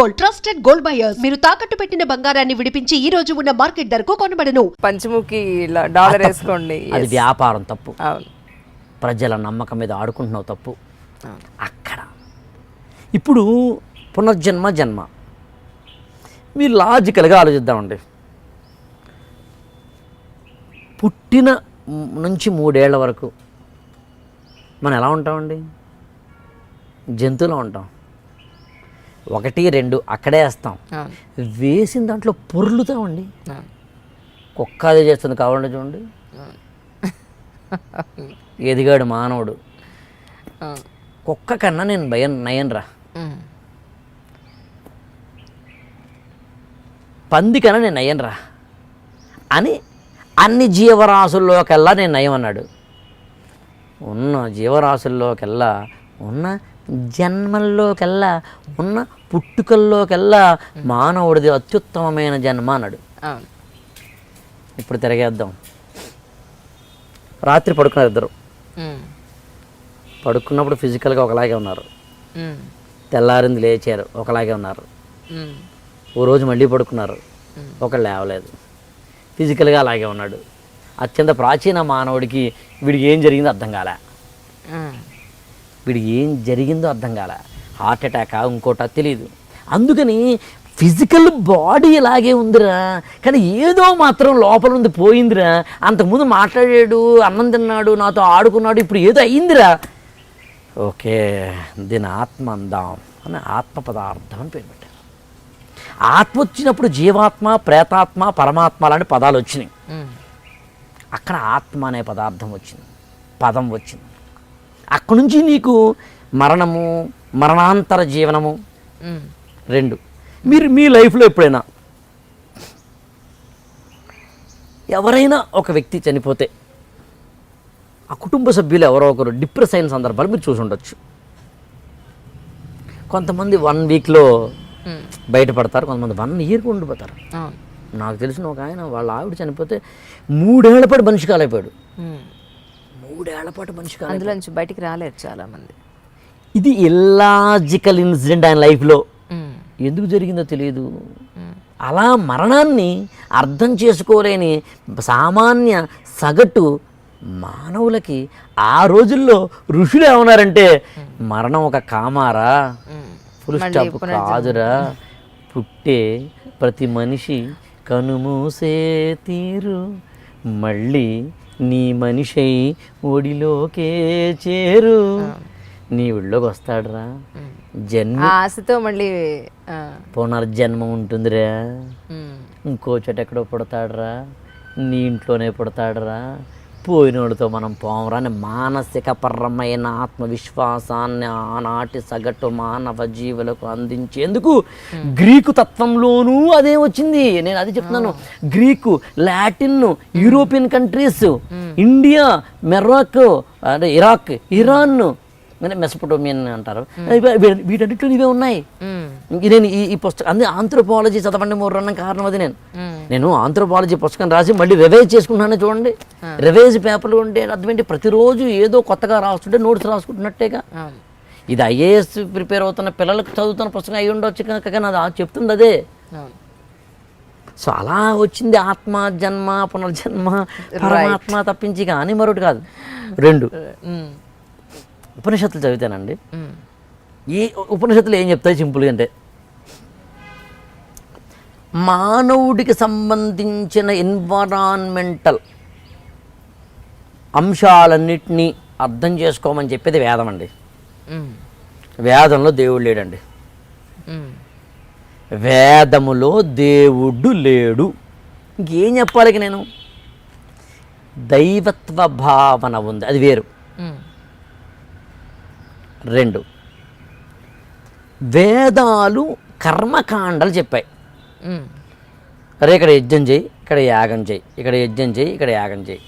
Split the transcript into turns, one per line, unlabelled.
Gold, trusted gold buyers. మీరు తాకట్టు పెట్టిన బంగారాన్ని విడిపించి ఈ రోజు ఉన్న మార్కెట్ ధరకు కొనబడను.
పంచముఖి డాలర్ వేసుకోండి.
అది వ్యాపారం తప్పు.
అవును.
ప్రజల నమ్మకం మీద ఆడుకుంటున్నావు తప్పు. అక్కడ ఇప్పుడు పునర్జన్మ జన్మ మీరు లాజికల్గా ఆలోచిద్దామండి. పుట్టిన నుంచి 3 ఏళ్ల వరకు మనం ఎలా ఉంటామండి? జంతువులో ఉంటాం. 1, 2 అక్కడే వేస్తాం. వేసిన దాంట్లో పొర్లుతామండి. కుక్క అదే చేస్తుంది కావాలంటే చూడండి. ఎదిగాడు మానవుడు. కుక్క కన్నా నేను నయన్రా. పంది కన్నా నేను నయన్రా అని అన్ని జీవరాశుల్లోకెల్లా నేను నయం అన్నాడు. ఉన్న జీవరాశుల్లోకెల్లా, ఉన్న జన్మల్లోకెల్లా, ఉన్న పుట్టుకల్లోకెల్లా మానవుడిది అత్యుత్తమమైన జన్మ అన్నాడు. ఇప్పుడు తిరగేద్దాం. రాత్రి పడుకున్నారు ఇద్దరు. పడుకున్నప్పుడు ఫిజికల్గా ఒకలాగే ఉన్నారు. తెల్లారింది లేచారు ఒకలాగే ఉన్నారు. ఓ రోజు మళ్ళీ పడుకున్నారు, ఒకళ్ళు లేవలేదు. ఫిజికల్గా అలాగే ఉన్నాడు. అత్యంత ప్రాచీన మానవుడికి వీడికి ఏం జరిగిందో అర్థం కాలే. వీడికి ఏం జరిగిందో అర్థం కాలే. హార్ట్ అటాకా ఇంకోటా తెలియదు. అందుకని ఫిజికల్ బాడీ ఇలాగే ఉందిరా, కానీ ఏదో మాత్రం లోపల ఉంది పోయిందిరా. అంతకుముందు మాట్లాడాడు, అన్నం తిన్నాడు, నాతో ఆడుకున్నాడు, ఇప్పుడు ఏదో అయ్యిందిరా. ఓకే, దీని ఆత్మ అందాం అని ఆత్మ పదార్థం అని పేరు పెట్టారు. ఆత్మ వచ్చినప్పుడు జీవాత్మ, ప్రేతాత్మ, పరమాత్మ లాంటి పదాలు వచ్చినాయి. అక్కడ ఆత్మ అనే పదార్థం వచ్చింది, పదం వచ్చింది. అక్కడి నుంచి నీకు మరణము, మరణాంతర జీవనము 2. మీరు మీ లైఫ్లో ఎప్పుడైనా ఎవరైనా ఒక వ్యక్తి చనిపోతే ఆ కుటుంబ సభ్యులు ఎవరో ఒకరు డిప్రెస్ అయిన సందర్భాలు మీరు చూసి ఉండొచ్చు. కొంతమంది 1 వీక్లో బయటపడతారు, కొంతమంది 1 ఇయర్కి ఉండిపోతారు. నాకు తెలిసిన ఒక ఆయన వాళ్ళ ఆవిడ చనిపోతే 3 ఏళ్ల పాటు మనిషి కాలైపోయాడు. 3 ఏళ్ల పాటు మనిషి కాలే,
అందులో నుంచి బయటికి రాలేరు చాలామంది.
ఇది ఇల్లాజికల్ ఇన్సిడెంట్ ఆయన లైఫ్లో. ఎందుకు జరిగిందో తెలియదు. అలా మరణాన్ని అర్థం చేసుకోలేని సామాన్య సగటు మానవులకి ఆ రోజుల్లో ఋషులు ఏమన్నారంటే, మరణం ఒక కామారా, ఫుల్ స్టాప్ కాదురా, పుట్టే ప్రతి మనిషి కనుమూసే తీరు, మళ్ళీ నీ మనిషి ఒడిలోకే చేరు, నీ ఒడిలోకి వస్తాడురా, జన్మ
ఆశతో మళ్ళీ
పునర్జన్మ ఉంటుందిరా, ఇంకో చోట ఎక్కడో పుడతాడురా, నీ ఇంట్లోనే పుడతాడురా, పోయినోడితో మనం పోమరా అని మానసికపరమైన ఆత్మవిశ్వాసాన్ని ఆనాటి సగటు మానవ జీవులకు అందించేందుకు గ్రీకు తత్వంలోనూ అదే వచ్చింది. నేను అది చెప్తున్నాను. Greek, Latin, European countries, India, మొరాక్కో, అంటే ఇరాక్, ఇరాన్, మెసపోటోమియన్ అంటారు, వీటన్నిటిలో ఇవే ఉన్నాయి. నేను ఈ పుస్తకం అందు ఆంథ్రోపాలజీ చదవండి 3 అన్న కారణం అది. నేను ఆంథ్రోపాలజీ పుస్తకం రాసి మళ్ళీ రివైజ్ చేసుకుంటున్నాను. చూడండి, రివైజ్ పేపర్లు ఉంటే అర్థమేంటి, ప్రతిరోజు ఏదో కొత్తగా రాస్తుంటే నోట్స్ రాసుకుంటున్నట్టేగా. ఇది ఐఏఎస్ ప్రిపేర్ అవుతున్న పిల్లలకు చదువుతున్న పుస్తకం అయి ఉండొచ్చు కానీ అది చెప్తుంది అదే. సో అలా వచ్చింది ఆత్మ, జన్మ, పునర్జన్మ, పరమాత్మ తప్పించి కానీ మరొకటి కాదు. 2 ఉపనిషత్తులు చదివితేనండి, ఈ ఉపనిషత్తులు ఏం చెప్తాయి సింపుల్గా అంటే, మానవుడికి సంబంధించిన ఎన్విరాన్మెంటల్ అంశాలన్నిటినీ అర్థం చేసుకోమని చెప్పేది వేదం అండి. వేదంలో దేవుడు లేడండి. వేదములో దేవుడు లేడు. ఇంకేం చెప్పాలి నేను? దైవత్వ భావన ఉంది, అది వేరు. 2 వేదాలు కర్మకాండలు చెప్పాయి. అరే ఇక్కడ యజ్ఞం చేయి, ఇక్కడ యాగం చేయి, ఇక్కడ యజ్ఞం చేయి, ఇక్కడ యాగం చేయి.